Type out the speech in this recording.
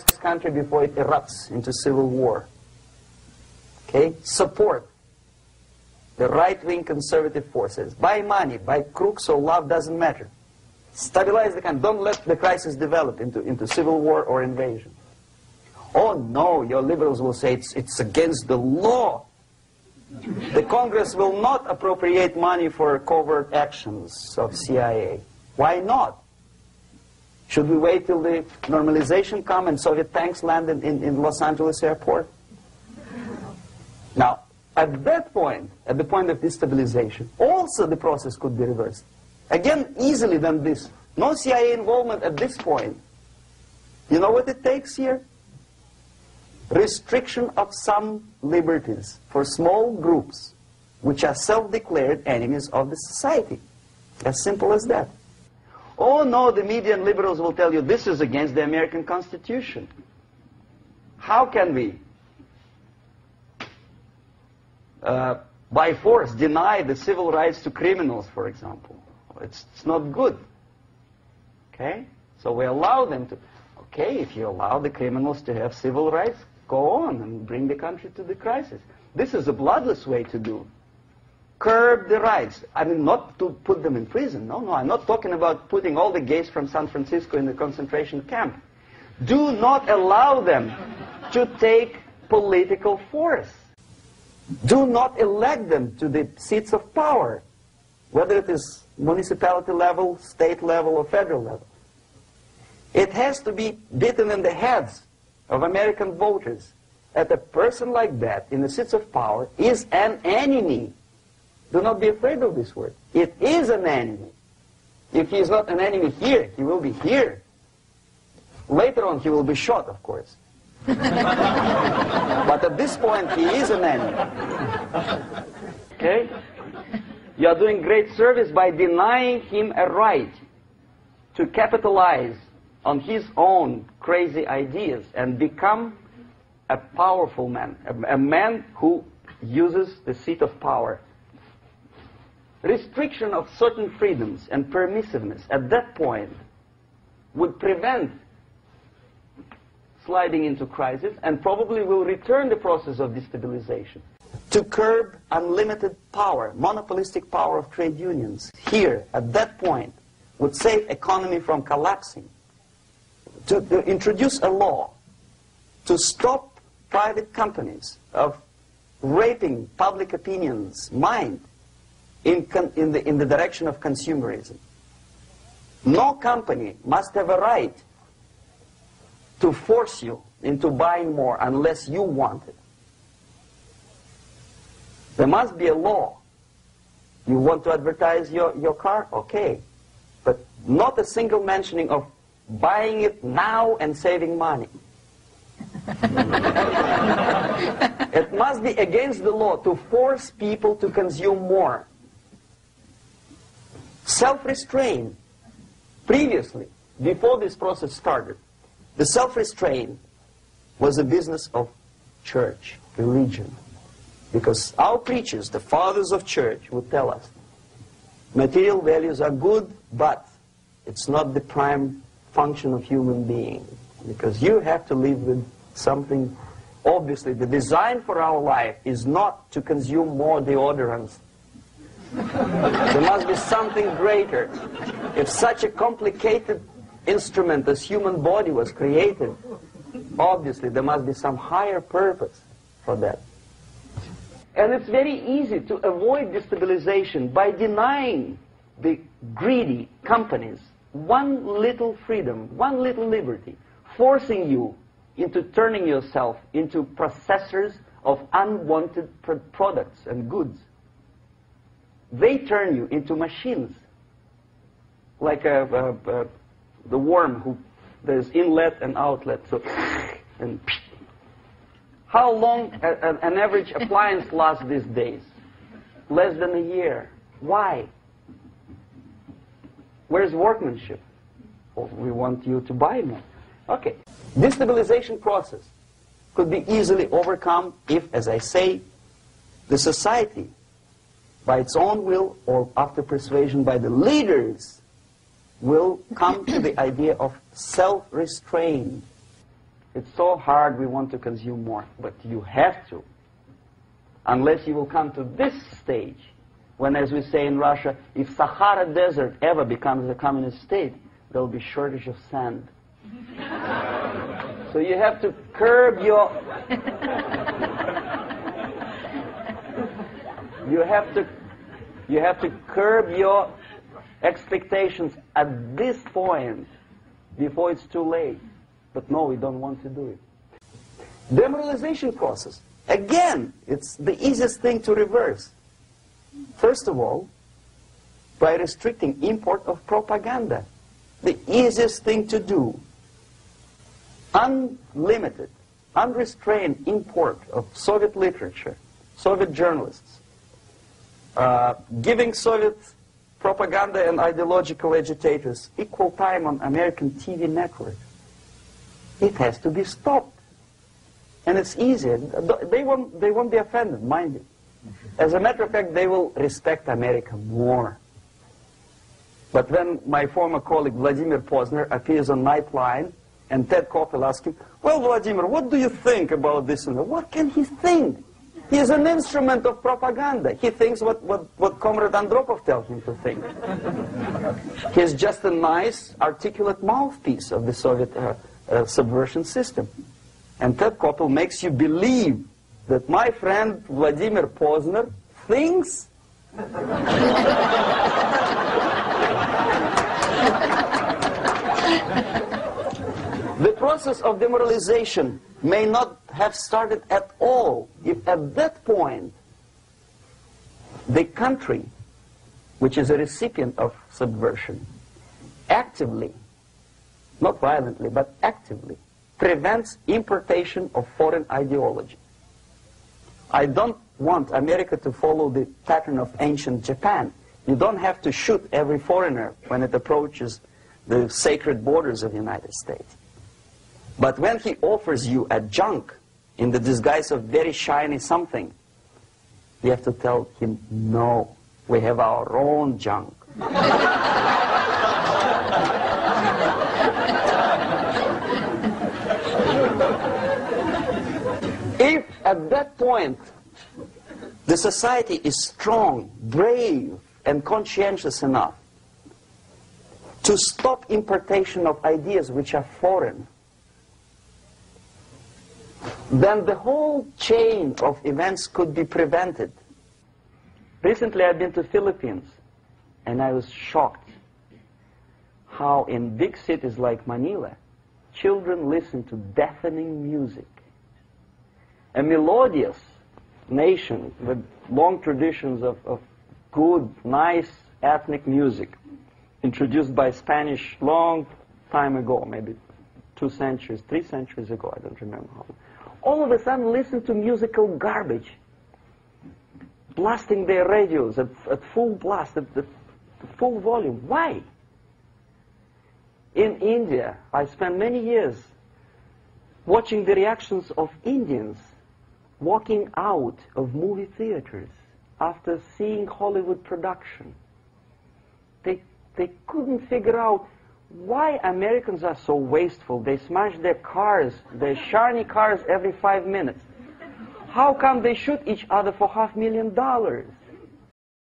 this country before it erupts into civil war. Okay? Support the right-wing conservative forces. By money, by crooks or love, doesn't matter. Stabilize the country. Don't let the crisis develop into civil war or invasion. Oh no, your liberals will say it's against the law. The Congress will not appropriate money for covert actions of CIA. Why not? Should we wait till the normalization come and Soviet tanks land in Los Angeles airport? Now, at that point, at the point of destabilization, also the process could be reversed. Again, easily than this. No CIA involvement at this point. You know what it takes here? Restriction of some liberties for small groups which are self-declared enemies of the society. As simple as that. Oh no, the media and liberals will tell you this is against the American Constitution. How can we, by force, deny the civil rights to criminals, for example? It's not good. Okay? So we allow them to. Okay, if you allow the criminals to have civil rights, go on and bring the country to the crisis. This is a bloodless way to do. Curb the rights. I mean, not to put them in prison. No, I'm not talking about putting all the gays from San Francisco in the concentration camp. Do not allow them to take political force. Do not elect them to the seats of power, whether it is municipality level, state level, or federal level. It has to be beaten in the heads of American voters that a person like that in the seats of power is an enemy. Do not be afraid of this word. It is an enemy. If he is not an enemy here, he will be here. Later on, he will be shot, of course. But at this point, he is an enemy. Okay? You are doing great service by denying him a right to capitalize on his own crazy ideas and become a powerful man, a man who uses the seat of power. Restriction of certain freedoms and permissiveness at that point would prevent sliding into crisis and probably will return the process of destabilization. To curb unlimited power, monopolistic power of trade unions, here, at that point, would save economy from collapsing. To introduce a law to stop private companies of raping public opinion's mind in the direction of consumerism. No company must have a right to force you into buying more unless you want it. There must be a law. You want to advertise your car? Okay. But not a single mentioning of buying it now and saving money. It must be against the law to force people to consume more. Self-restraint. Previously, before this process started, the self-restraint was a business of church, religion. Because our preachers, the fathers of church, would tell us, material values are good, but it's not the prime function of human being. Because you have to live with something. Obviously, the design for our life is not to consume more deodorants. There must be something greater. If such a complicated instrument as human body was created, obviously there must be some higher purpose for that. And it's very easy to avoid destabilization by denying the greedy companies one little freedom, one little liberty, forcing you into turning yourself into processors of unwanted products and goods. They turn you into machines, like the worm who there's inlet and outlet. So, and how long an average appliance lasts these days? Less than a year. Why? Where's workmanship? Well, we want you to buy more. Okay. Destabilization process could be easily overcome if, as I say, the society, by its own will or after persuasion by the leaders, will come to the idea of self-restraint. It's so hard, we want to consume more. But you have to. Unless you will come to this stage, when, as we say in Russia, if Sahara Desert ever becomes a communist state, there will be shortage of sand. So you have to curb your... you have to curb your expectations at this point before it's too late. But no, we don't want to do it. Demoralization process. Again, it's the easiest thing to reverse. First of all, by restricting import of propaganda. The easiest thing to do. Unlimited, unrestrained import of Soviet literature, Soviet journalists, giving Soviet propaganda and ideological agitators equal time on American TV networks. It has to be stopped. And it's easier. They won't be offended, mind you. As a matter of fact, they will respect America more. But when my former colleague Vladimir Posner appears on Nightline, and Ted Koppel asks him, well, Vladimir, what do you think about this and that? What can he think? He is an instrument of propaganda. He thinks what Comrade Andropov tells him to think. He's just a nice, articulate mouthpiece of the Soviet subversion system. And Ted Koppel makes you believe that my friend Vladimir Posner thinks the process of demoralization may not have started at all if at that point the country, which is a recipient of subversion, actively, not violently, but actively, prevents importation of foreign ideology. I don't want America to follow the pattern of ancient Japan. You don't have to shoot every foreigner when it approaches the sacred borders of the United States. But when he offers you a junk in the disguise of very shiny something, you have to tell him, no, we have our own junk. If at that point the society is strong, brave, and conscientious enough to stop importation of ideas which are foreign, then the whole chain of events could be prevented. Recently I've been to the Philippines, and I was shocked how in big cities like Manila, children listen to deafening music. A melodious nation with long traditions of good, nice ethnic music, introduced by Spanish long time ago, maybe 2 centuries, 3 centuries ago, I don't remember how. All of a sudden listen to musical garbage, blasting their radios at full blast, at full volume. Why? In India, I spent many years watching the reactions of Indians walking out of movie theaters after seeing Hollywood production. They couldn't figure out why Americans are so wasteful. They smash their cars, their shiny cars every 5 minutes. How come they shoot each other for $500,000?